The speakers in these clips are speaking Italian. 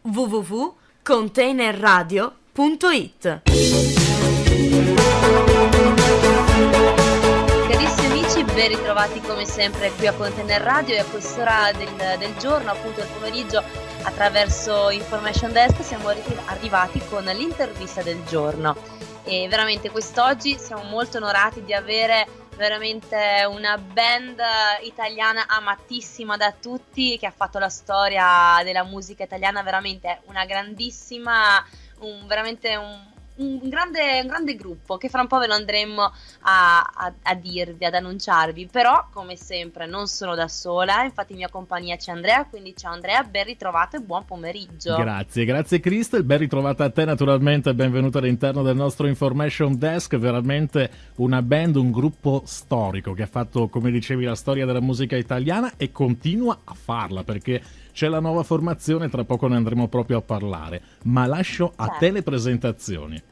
www.containerradio.it. Carissimi amici, ben ritrovati come sempre qui a Container Radio, e a quest'ora del giorno, appunto del pomeriggio, attraverso Information Desk siamo arrivati con l'intervista del giorno. E veramente quest'oggi siamo molto onorati di avere veramente una band italiana amatissima da tutti, che ha fatto la storia della musica italiana, veramente una grandissima, veramente un grande gruppo, che fra un po' ve lo andremo a dirvi, ad annunciarvi. Però come sempre non sono da sola, infatti in mia compagnia c'è Andrea, quindi ciao Andrea, ben ritrovato e buon pomeriggio. Grazie Cristel, ben ritrovata a te naturalmente, benvenuta all'interno del nostro Information Desk. Veramente una band, un gruppo storico che ha fatto, come dicevi, la storia della musica italiana e continua a farla, perché c'è la nuova formazione, tra poco ne andremo proprio a parlare, ma lascio a te le presentazioni.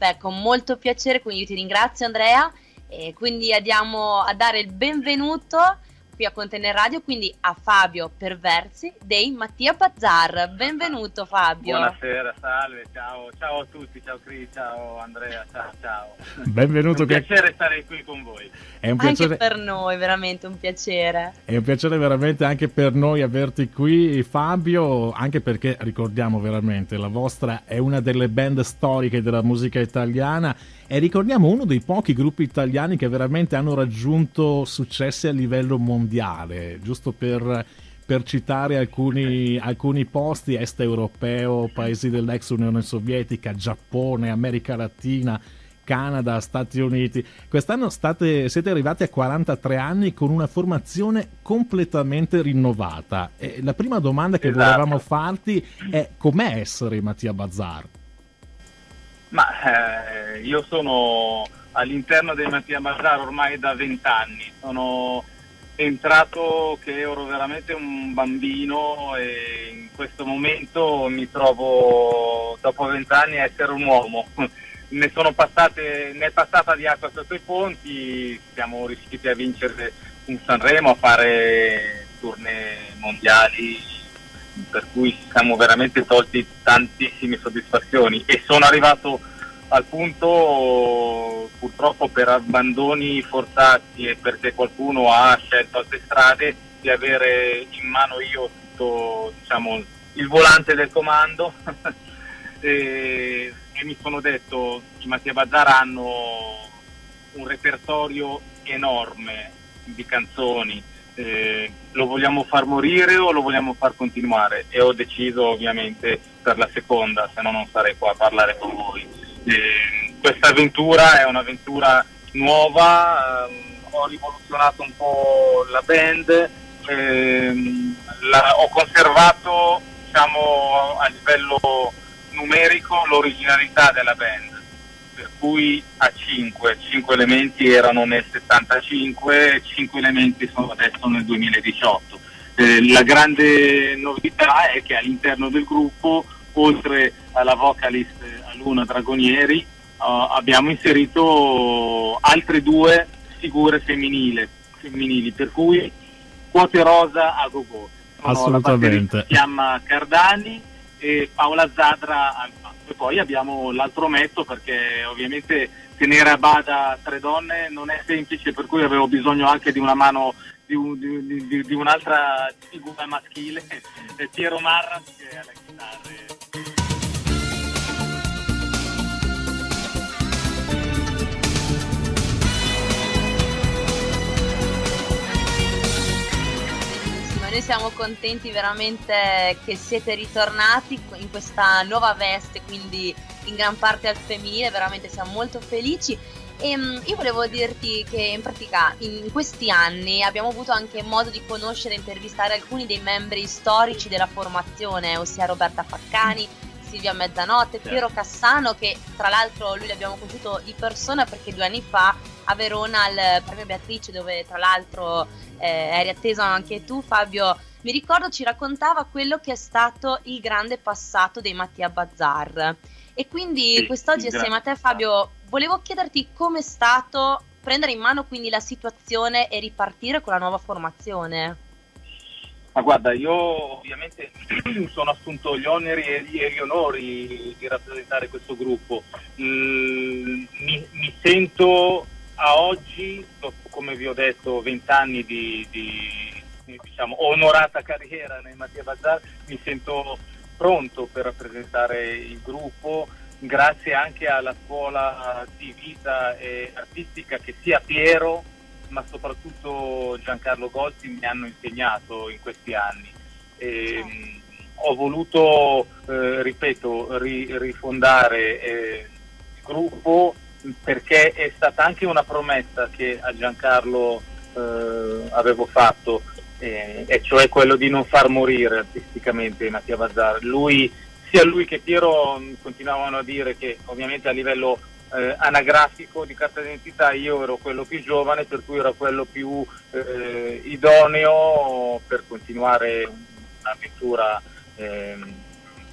Beh, con molto piacere, quindi io ti ringrazio Andrea, e quindi andiamo a dare il benvenuto qui a Container Radio, quindi a Fabio Perversi dei Mattia Bazzar. Benvenuto Fabio. Buonasera, salve, ciao a tutti, ciao Cris, ciao Andrea, ciao. Benvenuto. È un piacere stare qui con voi. È un piacere, anche per noi, veramente un piacere. È un piacere veramente anche per noi averti qui, Fabio, anche perché ricordiamo veramente la vostra è una delle band storiche della musica italiana e ricordiamo uno dei pochi gruppi italiani che veramente hanno raggiunto successi a livello mondiale, giusto per citare alcuni posti: est europeo, paesi dell'ex Unione Sovietica, Giappone, America Latina, Canada, Stati Uniti. Quest'anno siete arrivati a 43 anni con una formazione completamente rinnovata. E la prima domanda che volevamo farti è: com'è essere Mattia Bazzar? Ma io sono all'interno dei Mattia Bazzar ormai da 20 anni. Sono entrato che ero veramente un bambino e in questo momento mi trovo dopo 20 anni a essere un uomo. Ne è passata di acqua sotto i ponti, siamo riusciti a vincere un Sanremo, a fare tournée mondiali, per cui siamo veramente tolti tantissime soddisfazioni, e sono arrivato al punto, purtroppo per abbandoni forzati e perché qualcuno ha scelto altre strade, di avere in mano io tutto, diciamo, il volante del comando e mi sono detto: i Mattia Bazzar hanno un repertorio enorme di canzoni, lo vogliamo far morire o lo vogliamo far continuare? E ho deciso ovviamente per la seconda, se no non sarei qua a parlare con voi. Questa avventura è un'avventura nuova, ho rivoluzionato un po' la band, ho conservato, diciamo, a livello numerico l'originalità della band, per cui a 5 elementi erano nel 75, 5 elementi sono adesso nel 2018. La grande novità è che all'interno del gruppo, oltre alla vocalist Luna Dragonieri, abbiamo inserito altre 2 figure femminili, per cui quote rosa a go-go. Assolutamente. Si chiama Cardani e Paola Zadra al basso. E poi abbiamo l'altro metto, perché ovviamente tenere a bada 3 donne non è semplice, per cui avevo bisogno anche di una mano di un'altra figura maschile, Piero Marra, che è alla chitarra. Noi siamo contenti veramente che siete ritornati in questa nuova veste, quindi in gran parte al femminile, veramente siamo molto felici. E io volevo dirti che in pratica in questi anni abbiamo avuto anche modo di conoscere e intervistare alcuni dei membri storici della formazione, ossia Roberta Faccani, Silvia Mezzanotte, Piero Cassano, che tra l'altro lui l'abbiamo conosciuto di persona perché 2 anni fa a Verona al Premio Beatrice, dove tra l'altro eri atteso anche tu, Fabio. Mi ricordo ci raccontava quello che è stato il grande passato dei Mattia Bazzar, e quindi quest'oggi assieme a te, Fabio, volevo chiederti com'è stato prendere in mano quindi la situazione e ripartire con la nuova formazione. Ma guarda, io ovviamente sono assunto gli oneri e gli onori di rappresentare questo gruppo. Mi sento a oggi, dopo, come vi ho detto, 20 anni di diciamo, onorata carriera nei Mattia Bazar, mi sento pronto per rappresentare il gruppo, grazie anche alla scuola di vita e artistica che sia Piero, ma soprattutto Giancarlo Golzi mi hanno insegnato in questi anni. Ho voluto, ripeto, rifondare il gruppo perché è stata anche una promessa che a Giancarlo avevo fatto, e cioè quello di non far morire artisticamente Mattia Bazar. Sia lui che Piero continuavano a dire che ovviamente a livello anagrafico di carta d'identità io ero quello più giovane, per cui ero quello più idoneo per continuare un'avventura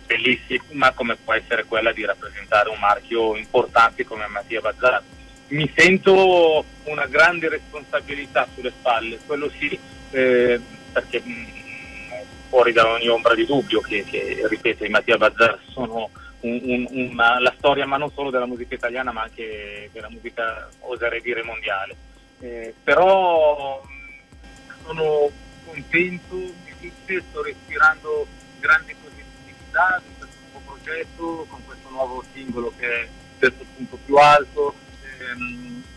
bellissima come può essere quella di rappresentare un marchio importante come Mattia Bazar. Mi sento una grande responsabilità sulle spalle, quello sì, perché fuori da ogni ombra di dubbio che ripeto, i Mattia Bazar sono la storia, ma non solo della musica italiana, ma anche della musica, oserei dire, mondiale. Però sono contento di tutto, sto respirando grande positività di questo nuovo progetto, con questo nuovo singolo che è Terzo Punto Più Alto.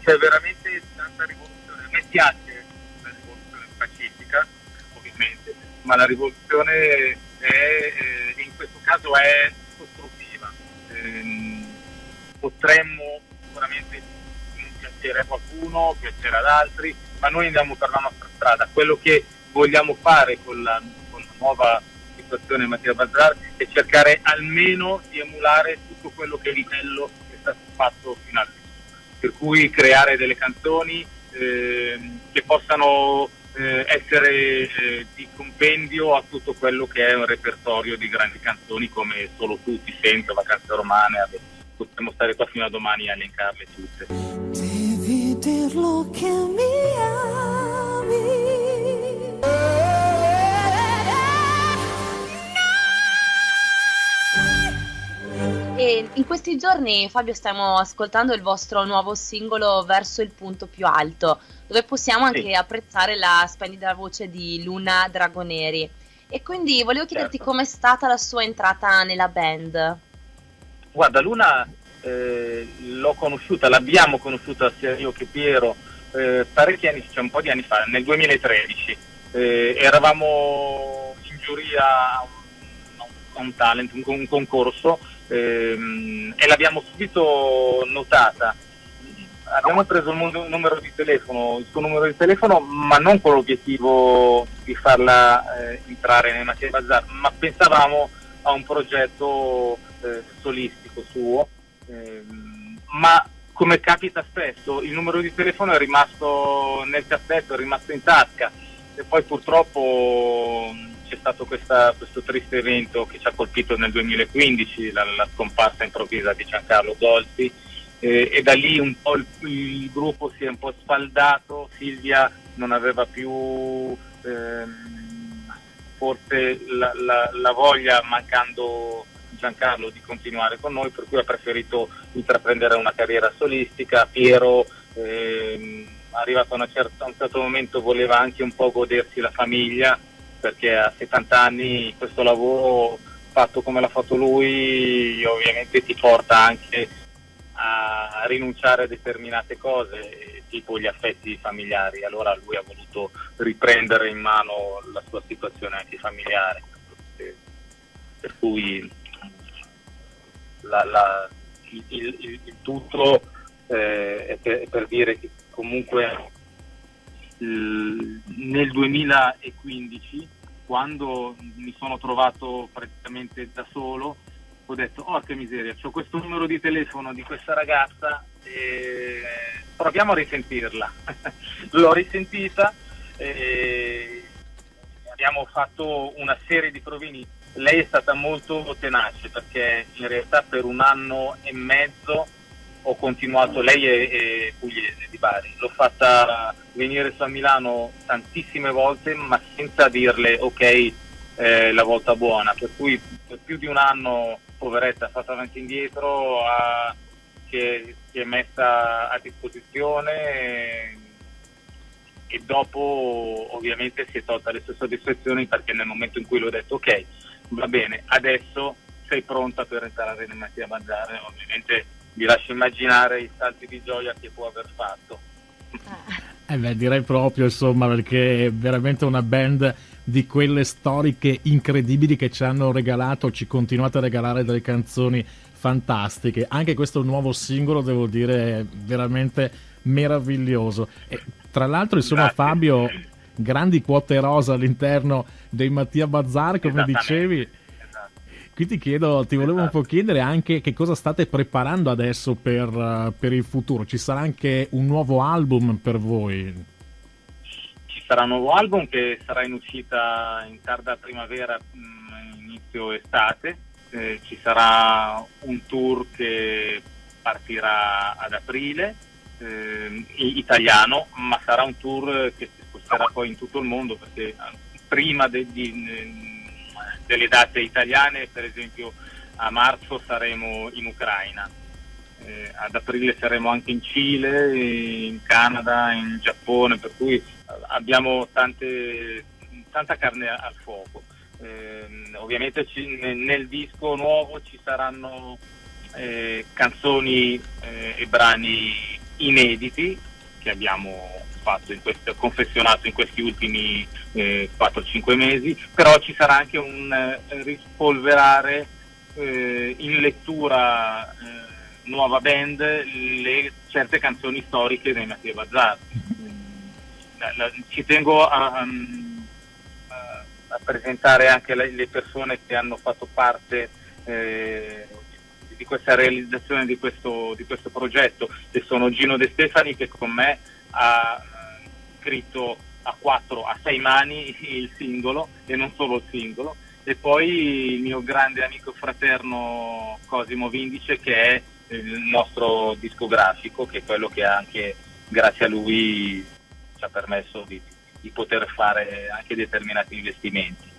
C'è veramente tanta rivoluzione. A me piace la rivoluzione pacifica, ovviamente, ma la rivoluzione in questo caso è costruttiva. Potremmo sicuramente piacere a qualcuno, piacere ad altri, ma noi andiamo per la nostra strada. Quello che vogliamo fare con la nuova situazione Mattia Bazar è cercare almeno di emulare tutto quello che è livello che è stato fatto fino adesso, per cui creare delle canzoni che possano essere di compendio a tutto quello che è un repertorio di grandi canzoni come Solo tu ti sento, Vacanze romane. Potremmo stare qua fino a domani a elencarle tutte. Devi dirlo che mi ami. E in questi giorni, Fabio, stiamo ascoltando il vostro nuovo singolo Verso il punto più alto, dove possiamo anche apprezzare la splendida voce di Luna Dragoneri. E quindi volevo chiederti com'è stata la sua entrata nella band. Guarda, Luna l'abbiamo conosciuta sia io che Piero parecchi anni, cioè un po' di anni fa, nel 2013. Eravamo in giuria a un talent, un concorso, e l'abbiamo subito notata. Abbiamo preso il numero di telefono, il suo numero di telefono, ma non con l'obiettivo di farla entrare nei Mattia Bazar, ma pensavamo a un progetto solistico suo, ma come capita spesso il numero di telefono è rimasto nel cassetto, è rimasto in tasca, e poi purtroppo c'è stato questo triste evento che ci ha colpito nel 2015, la scomparsa improvvisa di Giancarlo Golzi, e da lì un po' il gruppo si è un po' sfaldato. Silvia non aveva più forse la voglia, mancando Giancarlo, di continuare con noi, per cui ha preferito intraprendere una carriera solistica. Piero arrivato a un certo momento voleva anche un po' godersi la famiglia, perché a 70 anni questo lavoro fatto come l'ha fatto lui ovviamente ti porta anche a rinunciare a determinate cose, tipo gli affetti familiari. Allora lui ha voluto riprendere in mano la sua situazione anche familiare, per cui il tutto è per dire che comunque nel 2015, quando mi sono trovato praticamente da solo, ho detto: oh che miseria, c'ho questo numero di telefono di questa ragazza, proviamo a risentirla. L'ho risentita, abbiamo fatto una serie di provini. Lei è stata molto tenace, perché in realtà per 1 anno e mezzo ho continuato, lei è pugliese di Bari, l'ho fatta venire su a Milano tantissime volte, ma senza dirle ok, la volta buona, per cui per più di un anno, poveretta, ha fatto avanti e indietro, si è messa a disposizione e dopo ovviamente si è tolta le sue soddisfazioni, perché nel momento in cui le ho detto ok, va bene, adesso sei pronta per entrare nel Mattia Bazzar, ovviamente vi lascio immaginare i salti di gioia che può aver fatto. Direi proprio, insomma, perché è veramente una band di quelle storiche incredibili che ci hanno regalato, ci continuate a regalare delle canzoni fantastiche. Anche questo nuovo singolo, devo dire, è veramente meraviglioso. E, tra l'altro, insomma, Grazie. Fabio, grandi quote rosa all'interno dei Mattia Bazzar, come dicevi. Qui ti volevo un po' chiedere anche che cosa state preparando adesso per il futuro. Ci sarà anche un nuovo album per voi? Ci sarà un nuovo album che sarà in uscita in tarda primavera, inizio estate. Ci sarà un tour che partirà ad aprile, italiano, ma sarà un tour che si sposterà poi in tutto il mondo, perché prima delle date italiane, per esempio a marzo saremo in Ucraina, ad aprile saremo anche in Cile, in Canada, in Giappone, per cui abbiamo tanta carne al fuoco. Ovviamente nel disco nuovo ci saranno canzoni e brani inediti che abbiamo confezionato in questi ultimi 4-5 mesi, però ci sarà anche un rispolverare in lettura nuova band certe canzoni storiche dei Mattia Bazzar. Ci tengo a presentare anche le persone che hanno fatto parte di questa realizzazione di questo progetto, che sono Gino De Stefani, che con me ha scritto a 6 mani il singolo, e non solo il singolo, e poi il mio grande amico fraterno Cosimo Vindice, che è il nostro discografico, che è quello che anche grazie a lui ci ha permesso di poter fare anche determinati investimenti.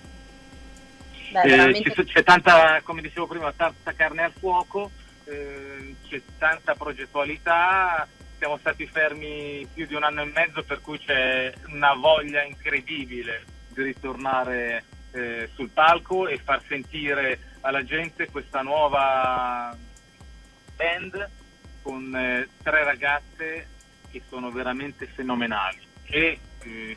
C'è tanta, come dicevo prima, tanta carne al fuoco, c'è tanta progettualità. Siamo stati fermi più di un anno e mezzo, per cui c'è una voglia incredibile di ritornare sul palco e far sentire alla gente questa nuova band con 3 ragazze che sono veramente fenomenali, e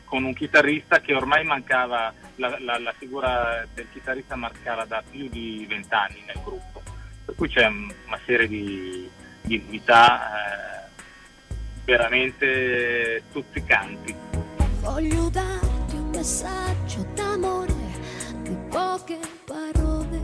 con un chitarrista che ormai mancava, la figura del chitarrista mancava da più di 20 anni nel gruppo, per cui c'è una serie di novità veramente stuzzicanti. Voglio darti un messaggio d'amore, di poche parole.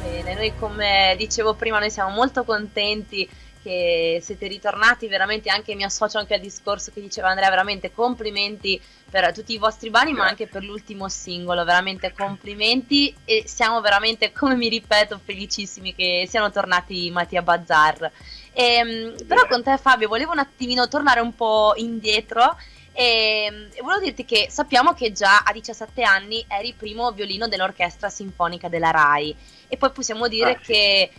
Bene, noi, come dicevo prima, noi siamo molto contenti che siete ritornati, veramente. Anche mi associo anche al discorso che diceva Andrea, veramente complimenti per tutti i vostri brani, ma anche per l'ultimo singolo, veramente complimenti, e siamo veramente, come mi ripeto, felicissimi che siano tornati i Mattia Bazzar. Però con te, Fabio, volevo un attimino tornare un po' indietro e volevo dirti che sappiamo che già a 17 anni eri primo violino dell'Orchestra Sinfonica della RAI, e poi possiamo dire che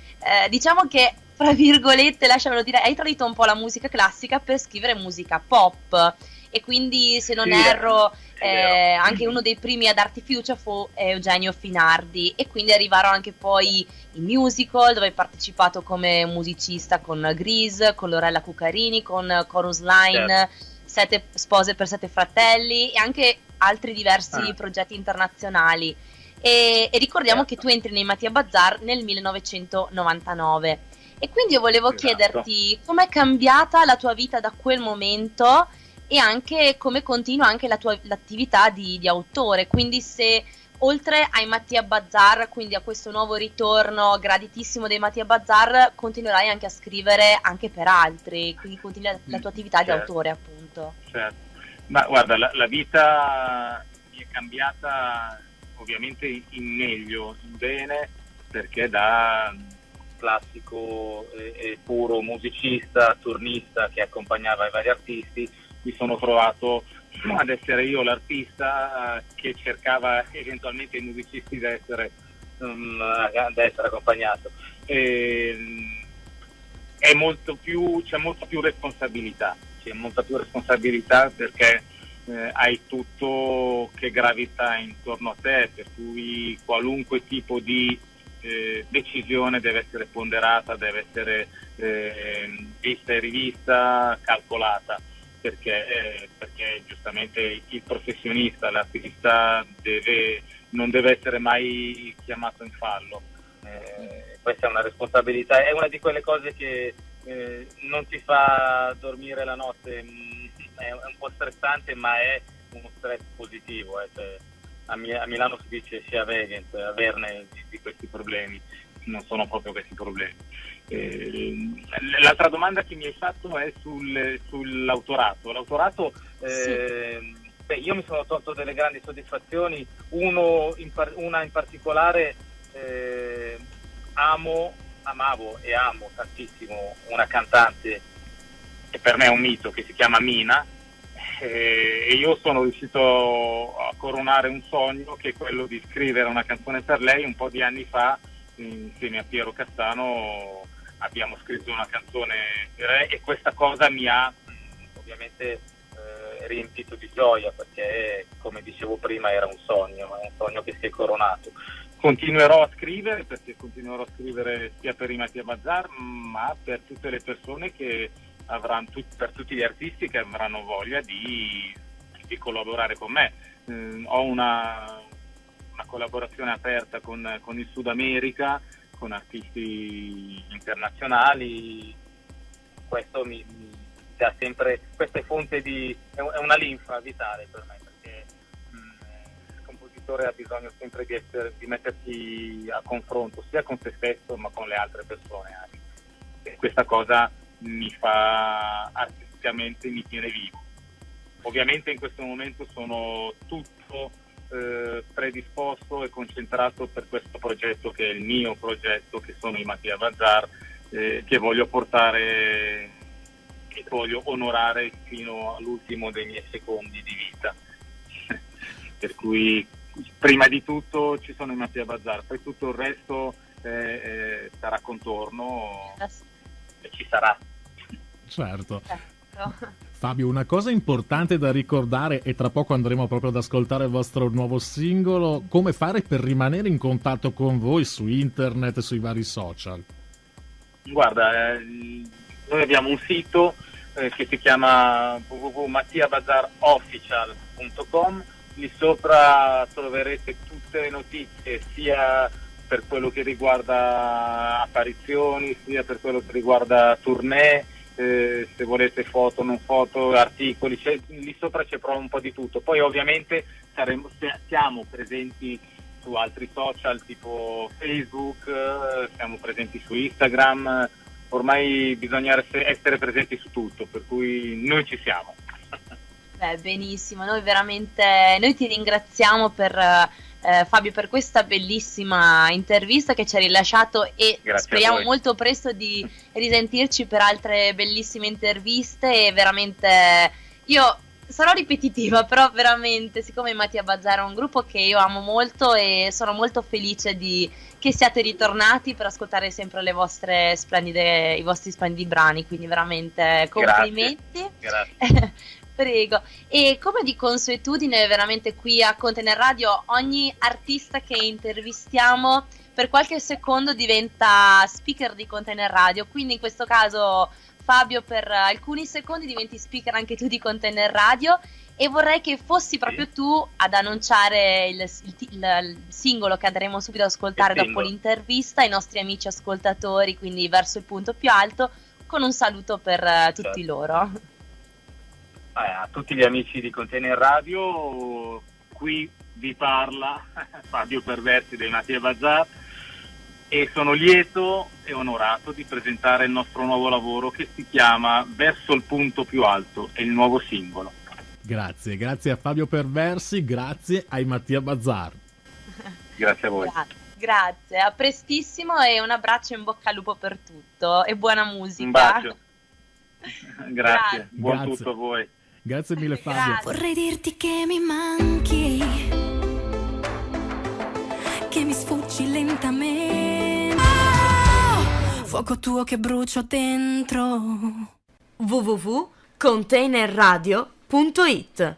diciamo che, fra virgolette, lasciamelo dire, hai tradito un po' la musica classica per scrivere musica pop, e quindi, se non erro, anche uno dei primi ad Artifugia fu Eugenio Finardi, e quindi arrivarono anche poi i musical, dove hai partecipato come musicista con Grease, con Lorella Cuccarini, con Chorus Line, 7 spose per 7 fratelli, e anche altri diversi progetti internazionali. E ricordiamo che tu entri nei Mattia Bazzar nel 1999, e quindi io volevo chiederti com'è cambiata la tua vita da quel momento, e anche come continua anche l'attività di autore, quindi se oltre ai Mattia Bazzar, quindi a questo nuovo ritorno graditissimo dei Mattia Bazzar, continuerai anche a scrivere anche per altri, quindi continui la tua attività di autore, appunto. Certo, ma guarda, la vita mi è cambiata ovviamente in meglio, in bene, perché da classico e puro musicista, turnista che accompagnava i vari artisti, mi sono trovato ad essere io l'artista che cercava eventualmente i musicisti da essere accompagnato. C'è molta più responsabilità, perché hai tutto che gravita intorno a te, per cui qualunque tipo di decisione deve essere ponderata, deve essere vista e rivista, calcolata, perché giustamente il professionista, l'artista non deve essere mai chiamato in fallo. Questa è una responsabilità, è una di quelle cose che non ti fa dormire la notte, è un po' stressante, ma è uno stress positivo. Cioè, a Milano si dice sia vegent, averne di questi problemi, non sono proprio questi problemi. L'altra domanda che mi hai fatto è sull'autorato. L'autorato, io mi sono tolto delle grandi soddisfazioni, una in particolare. Amavo e amo tantissimo una cantante che per me è un mito, che si chiama Mina, e io sono riuscito a coronare un sogno, che è quello di scrivere una canzone per lei. Un po' di anni fa, insieme a Piero Cassano, abbiamo scritto una canzone per lei, e questa cosa mi ha ovviamente riempito di gioia, perché, come dicevo prima, era un sogno che si è coronato. Continuerò a scrivere, perché continuerò a scrivere sia per i Mattia Bazar, ma per tutte le persone che avranno, per tutti gli artisti che avranno voglia di collaborare con me. Ho una collaborazione aperta con il Sud America, con artisti internazionali. Questo mi dà sempre, questa è fonte è una linfa vitale per me, perché il compositore ha bisogno sempre di mettersi a confronto sia con se stesso ma con le altre persone anche. E questa cosa artisticamente mi tiene vivo. Ovviamente in questo momento sono tutto predisposto e concentrato per questo progetto, che è il mio progetto, che sono i Mattia Bazar, che voglio portare e voglio onorare fino all'ultimo dei miei secondi di vita. Per cui prima di tutto ci sono i Mattia Bazar, poi tutto il resto sarà contorno e ci sarà. Certo. Fabio, una cosa importante da ricordare, e tra poco andremo proprio ad ascoltare il vostro nuovo singolo: come fare per rimanere in contatto con voi su internet e sui vari social? Guarda, noi abbiamo un sito che si chiama www.mattiabazarofficial.com. Lì sopra troverete tutte le notizie, sia per quello che riguarda apparizioni, sia per quello che riguarda tournée, se volete foto, non foto, articoli, lì sopra c'è proprio un po' di tutto. Poi ovviamente siamo presenti su altri social tipo Facebook, siamo presenti su Instagram, ormai bisogna essere presenti su tutto, per cui noi ci siamo. Benissimo, noi ti ringraziamo Fabio, per questa bellissima intervista che ci hai rilasciato, e grazie, speriamo molto presto di risentirci per altre bellissime interviste. E veramente io sarò ripetitiva, però veramente, siccome Mattia Bazar è un gruppo che io amo molto, e sono molto felice che siate ritornati per ascoltare sempre i vostri splendidi brani, quindi veramente complimenti. Grazie. Prego. E come di consuetudine, veramente qui a Container Radio, ogni artista che intervistiamo per qualche secondo diventa speaker di Container Radio, quindi in questo caso Fabio, per alcuni secondi diventi speaker anche tu di Container Radio, e vorrei che fossi proprio tu ad annunciare il singolo che andremo subito ad ascoltare dopo l'intervista ai nostri amici ascoltatori, quindi verso il punto più alto, con un saluto per tutti loro. A tutti gli amici di Container Radio, qui vi parla Fabio Perversi dei Mattia Bazar, e sono lieto e onorato di presentare il nostro nuovo lavoro, che si chiama Verso il punto più alto, è il nuovo singolo. Grazie a Fabio Perversi, grazie ai Mattia Bazar. Grazie a voi. Grazie. Grazie, a prestissimo e un abbraccio, in bocca al lupo per tutto e buona musica. Un bacio. Grazie, Grazie. buon Grazie. tutto a voi. Grazie mille Fabio. Grazie. Vorrei dirti che mi manchi, che mi sfuggi lentamente. Oh, fuoco tuo che brucio dentro. www.containerradio.it